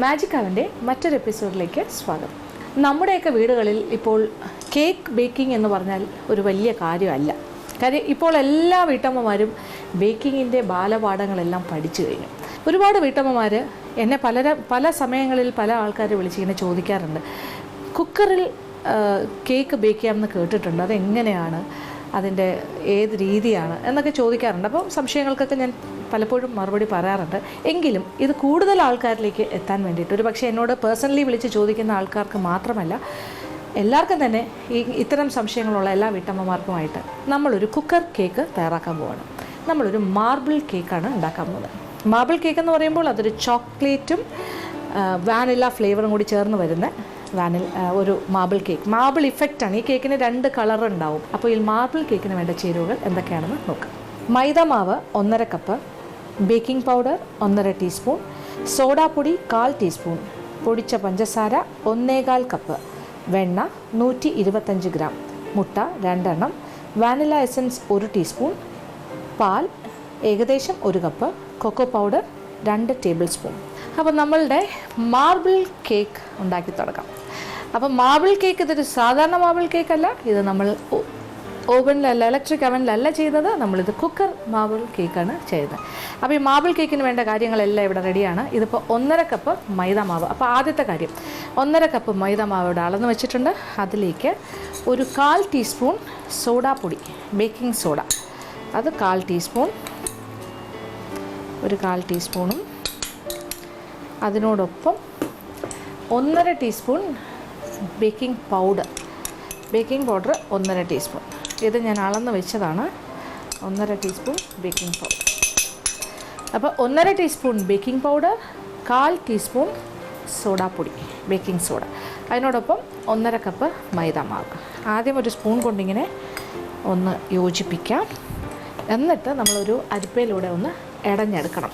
Magic അവൻ്റെ മറ്റൊരു എപ്പിസോഡിലേക്ക് സ്വാഗതം. നമ്മുടെയൊക്കെ വീടുകളിൽ ഇപ്പോൾ കേക്ക് ബേക്കിംഗ് എന്ന് പറഞ്ഞാൽ ഒരു വലിയ കാര്യമല്ല. കാര്യം ഇപ്പോൾ എല്ലാ വീട്ടമ്മമാരും ബേക്കിങ്ങിൻ്റെ ബാലപാഠങ്ങളെല്ലാം പഠിച്ചു കഴിഞ്ഞു. ഒരുപാട് വീട്ടമ്മമാർ എന്നെ പല സമയങ്ങളിൽ പല ആൾക്കാർ വിളിച്ചിങ്ങനെ ചോദിക്കാറുണ്ട്, കുക്കറിൽ കേക്ക് ബേക്ക് ചെയ്യാമെന്ന് കേട്ടിട്ടുണ്ട്, അതെങ്ങനെയാണ്, അതിൻ്റെ ഏത് രീതിയാണ് എന്നൊക്കെ ചോദിക്കാറുണ്ട്. അപ്പോൾ സംശയങ്ങൾക്കൊക്കെ ഞാൻ പലപ്പോഴും മറുപടി പറയാറുണ്ട്. എങ്കിലും ഇത് കൂടുതൽ ആൾക്കാരിലേക്ക് എത്താൻ വേണ്ടിയിട്ട്, ഒരു പക്ഷേ എന്നോട് പേഴ്സണലി വിളിച്ച് ചോദിക്കുന്ന ആൾക്കാർക്ക് മാത്രമല്ല, എല്ലാവർക്കും തന്നെ ഇത്തരം സംശയങ്ങളുള്ള എല്ലാ വീട്ടമ്മമാർക്കുമായിട്ട് നമ്മളൊരു കുക്കർ കേക്ക് തയ്യാറാക്കാൻ പോവുകയാണ്. നമ്മളൊരു മാർബിൾ കേക്കാണ് ഉണ്ടാക്കാൻ പോകുന്നത്. മാർബിൾ കേക്ക് എന്ന് പറയുമ്പോൾ അതൊരു ചോക്ലേറ്റും വാനില ഫ്ലേവറും കൂടി ചേർന്ന് വരുന്ന ഒരു മാർബിൾ കേക്ക്. മാർബിൾ ഇഫക്റ്റാണ്. ഈ കേക്കിന് 2 കളർ ഉണ്ടാവും. അപ്പോൾ ഈ മാർബിൾ കേക്കിന് വേണ്ട ചേരുവകൾ എന്തൊക്കെയാണെന്ന് നോക്കാം. മൈദാമാവ് 1.5 കപ്പ്, ബേക്കിംഗ് പൗഡർ 1.5 ടീസ്പൂൺ, സോഡാപ്പൊടി 1/4 ടീസ്പൂൺ, പൊടിച്ച പഞ്ചസാര 1/4 കപ്പ്, വെണ്ണ 125 ഗ്രാം, മുട്ട 2 എണ്ണം, വാനില എസൻസ് 1 ടീസ്പൂൺ, പാൽ ഏകദേശം 1 cup, cocoa powder 2 tablespoon. അപ്പോൾ നമ്മളുടെ മാർബിൾ കേക്ക് ഉണ്ടാക്കി തുടങ്ങാം. അപ്പോൾ മാർബിൾ കേക്ക് ഇതൊരു സാധാരണ മാർബിൾ കേക്കല്ല, ഇത് നമ്മൾ ഓവനിലല്ല, ഇലക്ട്രിക് അവനിലല്ല ചെയ്യുന്നത്, നമ്മളിത് കുക്കർ മാർബിൾ കേക്കാണ് ചെയ്യുന്നത്. അപ്പോൾ ഈ മാർബിൾ കേക്കിന് വേണ്ട കാര്യങ്ങളെല്ലാം ഇവിടെ റെഡിയാണ്. ഇതിപ്പോൾ 1.5 കപ്പ് മൈദാമാവ്. അപ്പോൾ ആദ്യത്തെ കാര്യം, 1.5 കപ്പ് മൈദാമാവ് ഇവിടെ അളന്ന് വെച്ചിട്ടുണ്ട്. അതിലേക്ക് ഒരു 1/4 ടീസ്പൂൺ സോഡാപ്പൊടി, ബേക്കിംഗ് സോഡ, അത് 1/4 ടീസ്പൂൺ, ഒരു 1/4 ടീസ്പൂണും അതിനോടൊപ്പം 1.5 ടീസ്പൂൺ ബേക്കിംഗ് പൗഡർ 1.5 ടീസ്പൂൺ. ഇത് ഞാൻ അളന്ന് വെച്ചതാണ്. 1.5 ടീസ്പൂൺ ബേക്കിംഗ് പൗഡർ. അപ്പോൾ 1.5 ടീസ്പൂൺ ബേക്കിംഗ് പൗഡർ, 1/4 ടീസ്പൂൺ സോഡാപ്പൊടി, ബേക്കിംഗ് സോഡ, അതിനോടൊപ്പം 1.5 കപ്പ് മൈദാമാവ്. ആദ്യം ഒരു സ്പൂൺ കൊണ്ടിങ്ങനെ ഒന്ന് യോജിപ്പിക്കാം. എന്നിട്ട് നമ്മളൊരു അരിപ്പയിലൂടെ ഒന്ന് ഇടഞ്ഞെടുക്കണം.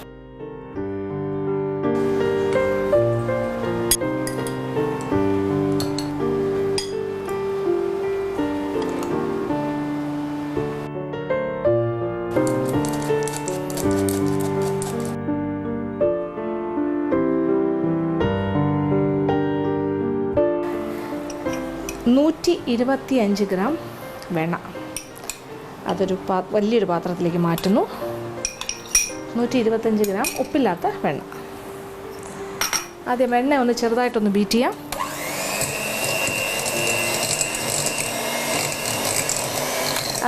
$125 ഗ്രാം വെണ്ണ, അതൊരു വലിയൊരു പാത്രത്തിലേക്ക് മാറ്റുന്നു. 125 ഗ്രാം ഉപ്പില്ലാത്ത വെണ്ണ. ആദ്യം വെണ്ണ ഒന്ന് ചെറുതായിട്ടൊന്ന് ബീറ്റ് ചെയ്യാം.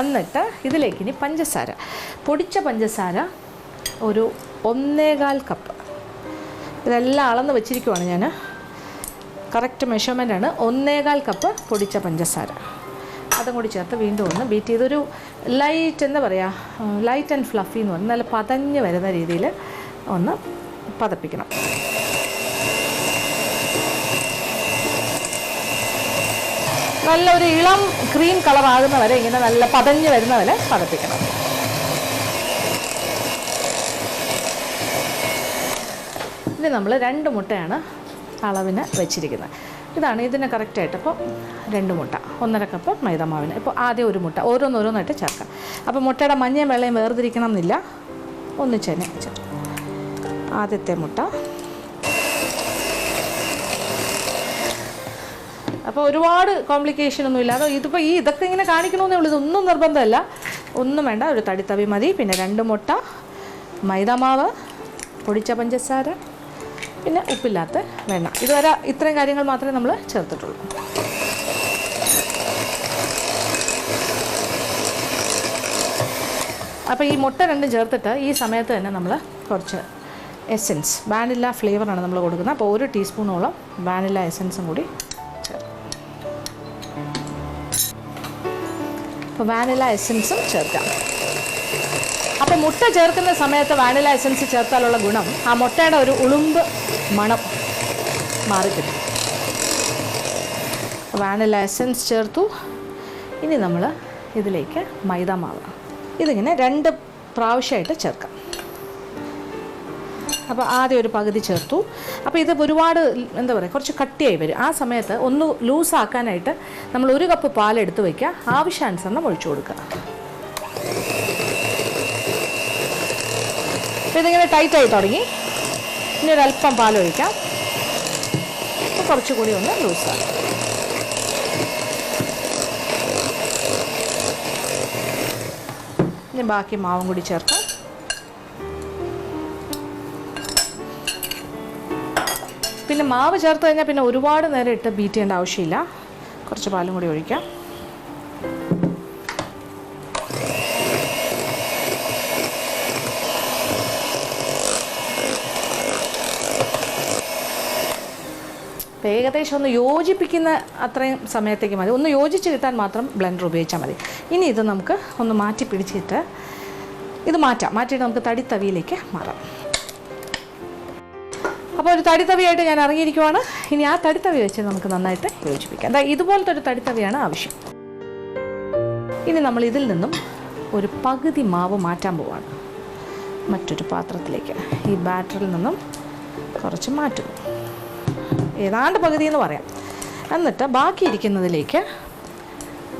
എന്നിട്ട് ഇതിലേക്ക് ഇനി പഞ്ചസാര, പൊടിച്ച പഞ്ചസാര ഒരു 1.25 കപ്പ്. ഇതെല്ലാം അളന്ന് വെച്ചിരിക്കുവാണ് ഞാൻ, കറക്റ്റ് മെഷർമെൻ്റാണ്. 1.25 കപ്പ് പൊടിച്ച പഞ്ചസാര, അതും കൂടി ചേർത്ത് വീണ്ടും ഒന്ന് ബീറ്റ് ചെയ്തൊരു ലൈറ്റ്, എന്താ പറയുക, ലൈറ്റ് ആൻഡ് ഫ്ലഫി എന്ന് പറഞ്ഞാൽ നല്ല പതഞ്ഞ് വരുന്ന രീതിയിൽ ഒന്ന് പതപ്പിക്കണം. നല്ലൊരു ഇളം ക്രീം കളർ ആകുന്ന വരെ ഇങ്ങനെ നല്ല പതഞ്ഞ് വരുന്ന വരെ പതപ്പിക്കണം. ഇനി നമ്മൾ 2 മുട്ടയാണ് അളവിന് വെച്ചിരിക്കുന്നത്. ഇതാണ് ഇതിന് കറക്റ്റായിട്ട്. അപ്പോൾ 2 മുട്ട, 1.5 കപ്പ് മൈദാമാവിന്. ഇപ്പോൾ ആദ്യം ഒരു മുട്ട ഓരോന്നോരോന്നായിട്ട് ചേർക്കാം. അപ്പോൾ മുട്ടയുടെ മഞ്ഞയും വെള്ളയും വേർതിരിക്കണം എന്നില്ല, ഒന്നിച്ച് തന്നെ ചേർക്കാം. ആദ്യത്തെ മുട്ട. അപ്പോൾ ഒരുപാട് കോംപ്ലിക്കേഷനൊന്നും ഇല്ല. അതോ ഇതിപ്പോൾ ഇതൊക്കെ ഇങ്ങനെ കാണിക്കണമെന്നേ ഉള്ളൂ, ഇതൊന്നും നിർബന്ധമല്ല, ഒന്നും വേണ്ട. ഒരു തടിത്തവി മതി. പിന്നെ 2 മുട്ട, മൈദാമാവ്, പൊടിച്ച പഞ്ചസാര, പിന്നെ ഉപ്പില്ലാത്ത വെണ്ണ. ഇതുവരെ ഇത്രയും കാര്യങ്ങൾ മാത്രമേ നമ്മൾ ചേർത്തിട്ടുള്ളൂ. അപ്പോൾ ഈ മുട്ട 2 ചേർത്തിട്ട് ഈ സമയത്ത് തന്നെ നമ്മൾ കുറച്ച് എസൻസ്, വാനില ഫ്ലേവറാണ് നമ്മൾ കൊടുക്കുന്നത്. അപ്പോൾ 1 ടീസ്പൂണോളം വാനില എസൻസും കൂടി ചേർക്കും. അപ്പോൾ വാനില എസൻസും ചേർക്കാം. അപ്പോൾ മുട്ട ചേർക്കുന്ന സമയത്ത് വാനില എസൻസ് ചേർത്താലുള്ള ഗുണം, ആ മുട്ടയുടെ ഒരു ഉളുമ്പ് മണം മാറിക്കിട്ടും. വാനില എസൻസ് ചേർത്തു. ഇനി നമ്മൾ ഇതിലേക്ക് മൈദാമാവ്, ഇതിങ്ങനെ 2 പ്രാവശ്യമായിട്ട് ചേർക്കാം. അപ്പോൾ ആദ്യം ഒരു പകുതി ചേർത്തു. അപ്പോൾ ഇത് ഒരുപാട്, എന്താ പറയുക, കുറച്ച് കട്ടിയായി വരും. ആ സമയത്ത് ഒന്ന് ലൂസാക്കാനായിട്ട് നമ്മൾ 1 കപ്പ് പാലെടുത്ത് വയ്ക്കുക. ആവശ്യാനുസരണം ഒഴിച്ചു കൊടുക്കുക. അപ്പോൾ ഇതിങ്ങനെ ടൈറ്റായി തുടങ്ങി. ഇനി ഒരല്പം പാലൊഴിക്കാം. കുറച്ചുകൂടി ഒന്ന് ലൂസാണ്. ഇനി ബാക്കി മാവും കൂടി ചേർക്കാം. പിന്നെ മാവ് ചേർത്ത് കഴിഞ്ഞാൽ പിന്നെ ഒരുപാട് നേരം ഇട്ട് ബീറ്റ് ചെയ്യേണ്ട ആവശ്യമില്ല. കുറച്ച് പാലും കൂടി ഒഴിക്കാം. ഏകദേശം ഒന്ന് യോജിപ്പിക്കുന്ന അത്രയും സമയത്തേക്ക് മതി. ഒന്ന് യോജിച്ച് കിട്ടാൻ മാത്രം ബ്ലെൻഡർ ഉപയോഗിച്ചാൽ മതി. ഇനി ഇത് നമുക്ക് ഒന്ന് മാറ്റി പിടിച്ചിട്ട് ഇത് മാറ്റിയിട്ട് നമുക്ക് തടിത്തവിയിലേക്ക് മാറാം. അപ്പോൾ ഒരു തടിത്തവിയായിട്ട് ഞാൻ ഇറങ്ങിയിരിക്കുവാണ്. ഇനി ആ തടിത്തവി വെച്ച് നമുക്ക് നന്നായിട്ട് യോജിപ്പിക്കാം. അതായത് ഇതുപോലത്തെ ഒരു തടിത്തവിയാണ് ആവശ്യം. ഇനി നമ്മൾ ഇതിൽ നിന്നും ഒരു പകുതി മാവ് മാറ്റാൻ പോവാണ് മറ്റൊരു പാത്രത്തിലേക്ക്. ഈ ബാറ്ററിൽ നിന്നും കുറച്ച് മാറ്റുന്നു, ഏതാണ്ട് പകുതി എന്ന് പറയാം. എന്നിട്ട് ബാക്കി ഇരിക്കുന്നതിലേക്ക്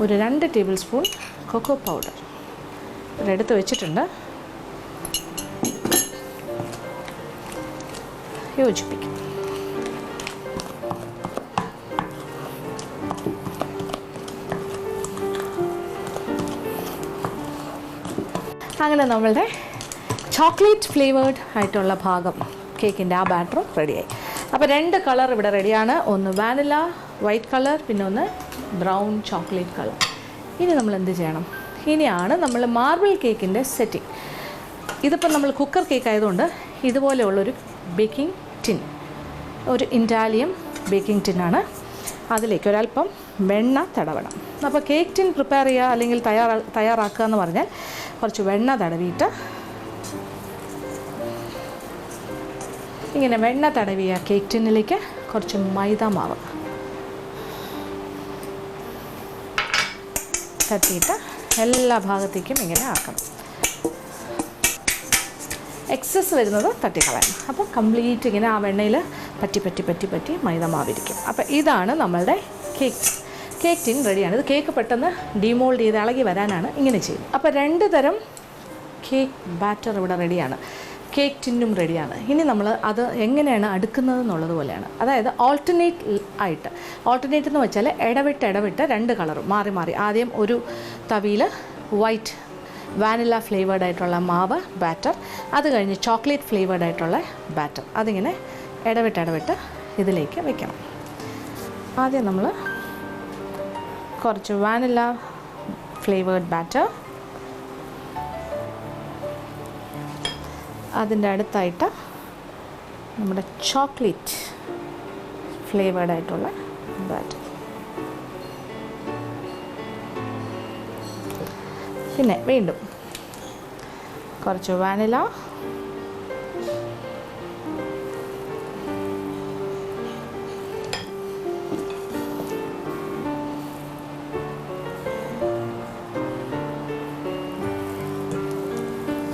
ഒരു 2 ടേബിൾ സ്പൂൺ കൊക്കോ പൗഡർ എടുത്ത് വെച്ചിട്ടുണ്ട്. യോജിപ്പിക്കും. അങ്ങനെ നമ്മളുടെ ചോക്ലേറ്റ് ഫ്ലേവേർഡ് ആയിട്ടുള്ള ഭാഗം കേക്കിൻ്റെ ആ ബാറ്ററും റെഡിയായി. അപ്പോൾ 2 കളർ ഇവിടെ റെഡിയാണ്. ഒന്ന് വാനില വൈറ്റ് കളർ, പിന്നെ ഒന്ന് ബ്രൗൺ ചോക്ലേറ്റ് കളർ. ഇനി നമ്മൾ എന്ത് ചെയ്യണം? ഇനിയാണ് നമ്മൾ മാർബിൾ കേക്കിൻ്റെ സെറ്റിംഗ്. ഇതിപ്പോൾ നമ്മൾ കുക്കർ കേക്ക് ആയതുകൊണ്ട് ഇതുപോലെയുള്ളൊരു ബേക്കിംഗ് ടിൻ, ഒരു ഇറ്റാലിയൻ ബേക്കിംഗ് ടിന്നാണ്. അതിലേക്ക് ഒരല്പം വെണ്ണ തടവണം. അപ്പോൾ കേക്ക് ടിൻ പ്രിപ്പയർ ചെയ്യുക അല്ലെങ്കിൽ തയ്യാറാക്കുക എന്ന് പറഞ്ഞാൽ കുറച്ച് വെണ്ണ തടവിയിട്ട് ഇങ്ങനെ വെണ്ണ തടവിയ കേക്ക് ടിന്നിലേക്ക് കുറച്ച് മൈദ മാവ് തട്ടിയിട്ട് എല്ലാ ഭാഗത്തേക്കും ഇങ്ങനെ ആക്കണം. എക്സസ് വരുന്നത് തട്ടിക്കളയണം. അപ്പോൾ കംപ്ലീറ്റ് ഇങ്ങനെ ആ വെണ്ണയിൽ പറ്റി മൈദ മാവിരിക്കും. അപ്പോൾ ഇതാണ് നമ്മളുടെ കേക്ക് ടിൻ റെഡിയാണ്. ഇത് കേക്ക് പെട്ടെന്ന് ഡിമോൾഡ് ചെയ്ത് ഇളകി വരാനാണ് ഇങ്ങനെ ചെയ്യുന്നത്. അപ്പോൾ 2 തരം കേക്ക് ബാറ്റർ ഇവിടെ റെഡിയാണ്. കേക്ക് ടിന്നും റെഡിയാണ്. ഇനി നമ്മൾ അത് എങ്ങനെയാണ് അടുക്കുന്നത് എന്നുള്ളത് പോലെയാണ്. അതായത് ഓൾട്ടർനേറ്റ് എന്ന് വെച്ചാൽ ഇടവിട്ട് 2 കളറും മാറി ആദ്യം ഒരു തവിയിൽ വൈറ്റ് വാനില ഫ്ലേവേർഡ് ആയിട്ടുള്ള മാവ് ബാറ്റർ, അത് കഴിഞ്ഞ് ചോക്ലേറ്റ് ഫ്ലേവേർഡ് ആയിട്ടുള്ള ബാറ്റർ, അതിങ്ങനെ ഇടവിട്ട് ഇതിലേക്ക് വെക്കണം. ആദ്യം നമ്മൾ കുറച്ച് വാനില ഫ്ലേവേർഡ് ബാറ്റർ, അതിൻ്റെ അടുത്തായിട്ട് നമ്മുടെ ചോക്ലേറ്റ് ഫ്ലേവേർഡ് ആയിട്ടുള്ള ബാറ്റർ, പിന്നെ വീണ്ടും കുറച്ച് വാനില,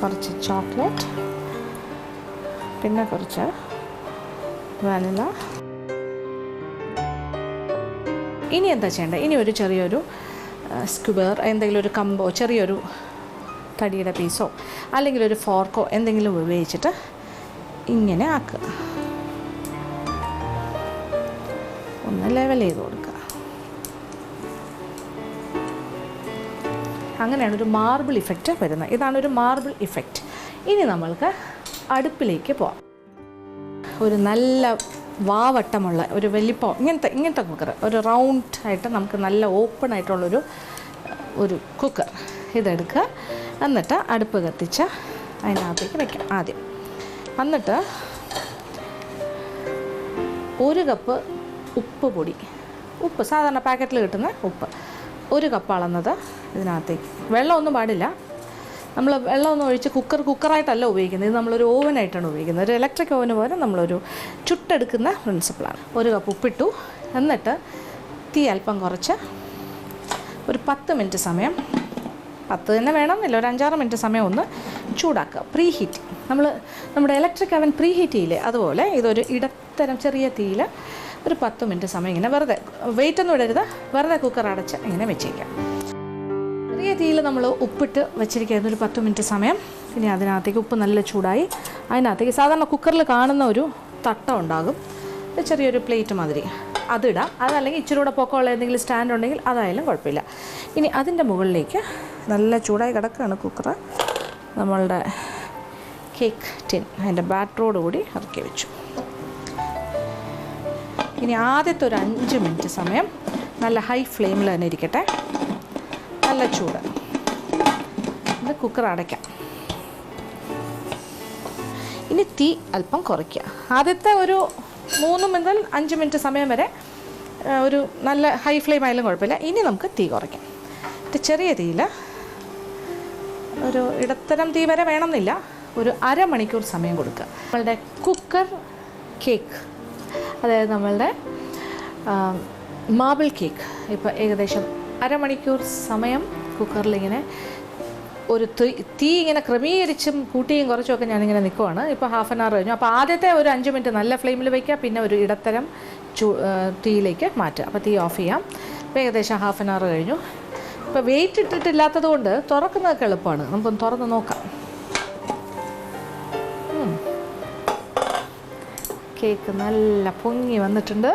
കുറച്ച് ചോക്ലേറ്റ്, പിന്നെ കുറച്ച് വാനില. ഇനി എന്താ ചെയ്യേണ്ടത്? ഇനി ഒരു ചെറിയൊരു സ്ക്വയർ എന്തെങ്കിലും ഒരു കമ്പോ ചെറിയൊരു തടിയുടെ പീസോ അല്ലെങ്കിൽ ഒരു ഫോർക്കോ എന്തെങ്കിലും ഉപയോഗിച്ചിട്ട് ഇങ്ങനെ ആക്കുക. ഒന്ന് ലെവൽ ചെയ്ത് കൊടുക്കുക. അങ്ങനെയാണ് ഒരു മാർബിൾ ഇഫക്റ്റ് വരുന്നത്. ഇതാണ് ഒരു മാർബിൾ ഇഫക്റ്റ്. ഇനി നമ്മൾക്ക് അടുപ്പിലേക്ക് പോവാം. ഒരു നല്ല വാവട്ടമുള്ള ഒരു വലിപ്പം ഇങ്ങനത്തെ കുക്കർ, ഒരു റൗണ്ട് ആയിട്ട് നമുക്ക് നല്ല ഓപ്പൺ ആയിട്ടുള്ളൊരു കുക്കർ ഇതെടുക്കുക. എന്നിട്ട് അടുപ്പ് കത്തിച്ച് അതിനകത്തേക്ക് വെക്കാം ആദ്യം. എന്നിട്ട് 1 കപ്പ് ഉപ്പ് സാധാരണ പാക്കറ്റിൽ കിട്ടുന്ന ഉപ്പ് 1 കപ്പ് അളന്നത് ഇതിനകത്തേക്ക്. വെള്ളമൊന്നും പാടില്ല. നമ്മൾ വെള്ളമൊന്നും ഒഴിച്ച് കുക്കറായിട്ടല്ല ഉപയോഗിക്കുന്നത്. ഇത് നമ്മളൊരു ഓവനായിട്ടാണ് ഉപയോഗിക്കുന്നത്. ഒരു ഇലക്ട്രിക് ഓവന് പോലെ നമ്മളൊരു ചുട്ടെടുക്കുന്ന പ്രിൻസിപ്പിളാണ്. 1 കപ്പ് ഉപ്പിട്ടു. എന്നിട്ട് തീ അല്പം കുറച്ച് ഒരു 10 മിനിറ്റ് സമയം, 10 തന്നെ വേണമെന്നില്ല, ഒരു 5-6 മിനിറ്റ് സമയം ഒന്ന് ചൂടാക്കുക. പ്രീ ഹീറ്റ്, നമ്മുടെ ഇലക്ട്രിക് അവൻ പ്രീ ഹീറ്റ് ചെയ്യില്ലേ, അതുപോലെ ഇതൊരു ഇടത്തരം ചെറിയ തീയിൽ ഒരു 10 മിനിറ്റ് സമയം ഇങ്ങനെ വെറുതെ, വെയിറ്റൊന്നും ഇടരുത്, വെറുതെ കുക്കർ അടച്ച് ഇങ്ങനെ വെച്ചേക്കാം. ചെറിയ തീയിൽ നമ്മൾ ഉപ്പിട്ട് വെച്ചിരിക്കുന്നത് ഒരു 10 മിനിറ്റ് സമയം. ഇനി അതിനകത്തേക്ക് ഉപ്പ് നല്ല ചൂടായി അതിനകത്തേക്ക് സാധാരണ കുക്കറിൽ കാണുന്ന ഒരു തട്ട ഉണ്ടാകും. ചെറിയൊരു പ്ലേറ്റ് മാതിരി അതിടാം. അതല്ലെങ്കിൽ ഇച്ചിരി കൂടെ പൊക്കമുള്ള എന്തെങ്കിലും സ്റ്റാൻഡ് ഉണ്ടെങ്കിൽ അതായാലും കുഴപ്പമില്ല. ഇനി അതിൻ്റെ മുകളിലേക്ക് നല്ല ചൂടായി കിടക്കുകയാണ് കുക്കർ. നമ്മളുടെ കേക്ക് ടിൻ അതിൻ്റെ ബാറ്ററോട് കൂടി ഇറക്കി വെച്ചു. ഇനി ആദ്യത്തെ ഒരു 5 മിനിറ്റ് സമയം നല്ല ഹൈ ഫ്ലെയിമിൽ തന്നെ ഇരിക്കട്ടെ. നല്ല ചൂട്. ഇത് കുക്കർ അടയ്ക്കാം. ഇനി തീ അല്പം കുറയ്ക്കുക. ആദ്യത്തെ ഒരു 3 മുതൽ 5 മിനിറ്റ് സമയം വരെ ഒരു നല്ല ഹൈ ഫ്ലെയിം ആയാലും കുഴപ്പമില്ല. ഇനി നമുക്ക് തീ കുറയ്ക്കാം. ചെറിയ തീയിൽ ഒരു ഇടത്തരം തീ വരെ വേണമെന്നില്ല, ഒരു അരമണിക്കൂർ സമയം കൊടുക്കുക. നമ്മളുടെ കുക്കർ കേക്ക്, അതായത് നമ്മളുടെ മാർബിൾ കേക്ക് ഇപ്പോൾ ഏകദേശം അരമണിക്കൂർ സമയം കുക്കറിലിങ്ങനെ ഒരു തീ ഇങ്ങനെ ക്രമീകരിച്ചും കൂട്ടിയും കുറച്ചുമൊക്കെ ഞാനിങ്ങനെ നിൽക്കുവാണ്. ഇപ്പോൾ ഹാഫ് ആൻ അവർ കഴിഞ്ഞു. അപ്പോൾ ആദ്യത്തെ ഒരു 5 മിനിറ്റ് നല്ല ഫ്ലെയിമിൽ വയ്ക്കുക, പിന്നെ ഒരു ഇടത്തരം തീയിലേക്ക് മാറ്റുക. അപ്പോൾ തീ ഓഫ് ചെയ്യാം. ഇപ്പോൾ ഏകദേശം ഹാഫ് ആൻ അവർ കഴിഞ്ഞു. ഇപ്പോൾ വെയിറ്റ് ഇട്ടിട്ടില്ലാത്തത് കൊണ്ട് തുറക്കുന്നതൊക്കെ എളുപ്പമാണ്. നമുക്കൊന്ന് തുറന്ന് നോക്കാം. കേക്ക് നല്ല പൊങ്ങി വന്നിട്ടുണ്ട്.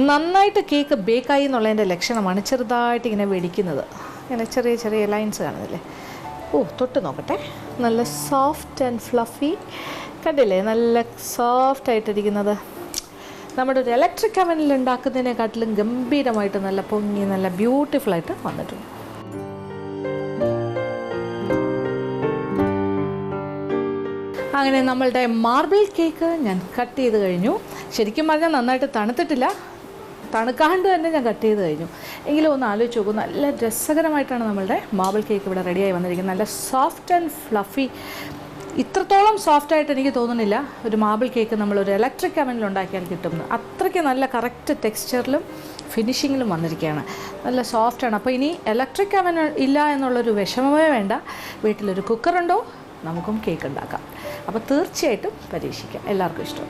നന്നായിട്ട് കേക്ക് ബേക്കായി എന്നുള്ളതിൻ്റെ ലക്ഷണമാണ് ചെറുതായിട്ട് ഇങ്ങനെ വെടിക്കുന്നത്. ഇങ്ങനെ ചെറിയ ചെറിയ ലൈൻസ് കാണുന്നില്ലേ? തൊട്ട് നോക്കട്ടെ. നല്ല സോഫ്റ്റ് ആൻഡ് ഫ്ലഫി കണ്ടില്ലേ? നല്ല സോഫ്റ്റായിട്ടിരിക്കുന്നത്. നമ്മുടെ ഒരു ഇലക്ട്രിക് അവനിൽ ഉണ്ടാക്കുന്നതിനെക്കാട്ടിലും ഗംഭീരമായിട്ട് നല്ല പൊങ്ങി നല്ല ബ്യൂട്ടിഫുള്ളായിട്ട് വന്നിട്ടുണ്ട്. അങ്ങനെ നമ്മളുടെ മാർബിൾ കേക്ക് ഞാൻ കട്ട് ചെയ്ത് കഴിഞ്ഞു. ശരിക്കും പറഞ്ഞാൽ നന്നായിട്ട് തണുത്തിട്ടില്ല, തണുക്കാണ്ട് തന്നെ ഞാൻ കട്ട് ചെയ്ത് കഴിഞ്ഞു. എങ്കിലും ഒന്ന് ആലോചിച്ച് നോക്കൂ, നല്ല രസകരമായിട്ടാണ് നമ്മളുടെ മാർബിൾ കേക്ക് ഇവിടെ റെഡിയായി വന്നിരിക്കുന്നത്. നല്ല സോഫ്റ്റ് ആൻഡ് ഫ്ലഫി. ഇത്രത്തോളം സോഫ്റ്റായിട്ട് എനിക്ക് തോന്നുന്നില്ല ഒരു മാർബിൾ കേക്ക് നമ്മളൊരു ഇലക്ട്രിക് അവനിൽ ഉണ്ടാക്കിയാൽ കിട്ടുമെന്ന്. അത്രയ്ക്ക് നല്ല കറക്റ്റ് ടെക്സ്ചറിലും ഫിനിഷിങ്ങിലും വന്നിരിക്കുകയാണ്. നല്ല സോഫ്റ്റാണ്. അപ്പോൾ ഇനി ഇലക്ട്രിക് അവൻ ഇല്ല എന്നുള്ളൊരു വിഷമമേ വേണ്ട. വീട്ടിലൊരു കുക്കറുണ്ടോ, നമുക്കും കേക്ക് ഉണ്ടാക്കാം. അപ്പോൾ തീർച്ചയായിട്ടും പരീക്ഷിക്കാം. എല്ലാവർക്കും ഇഷ്ടം.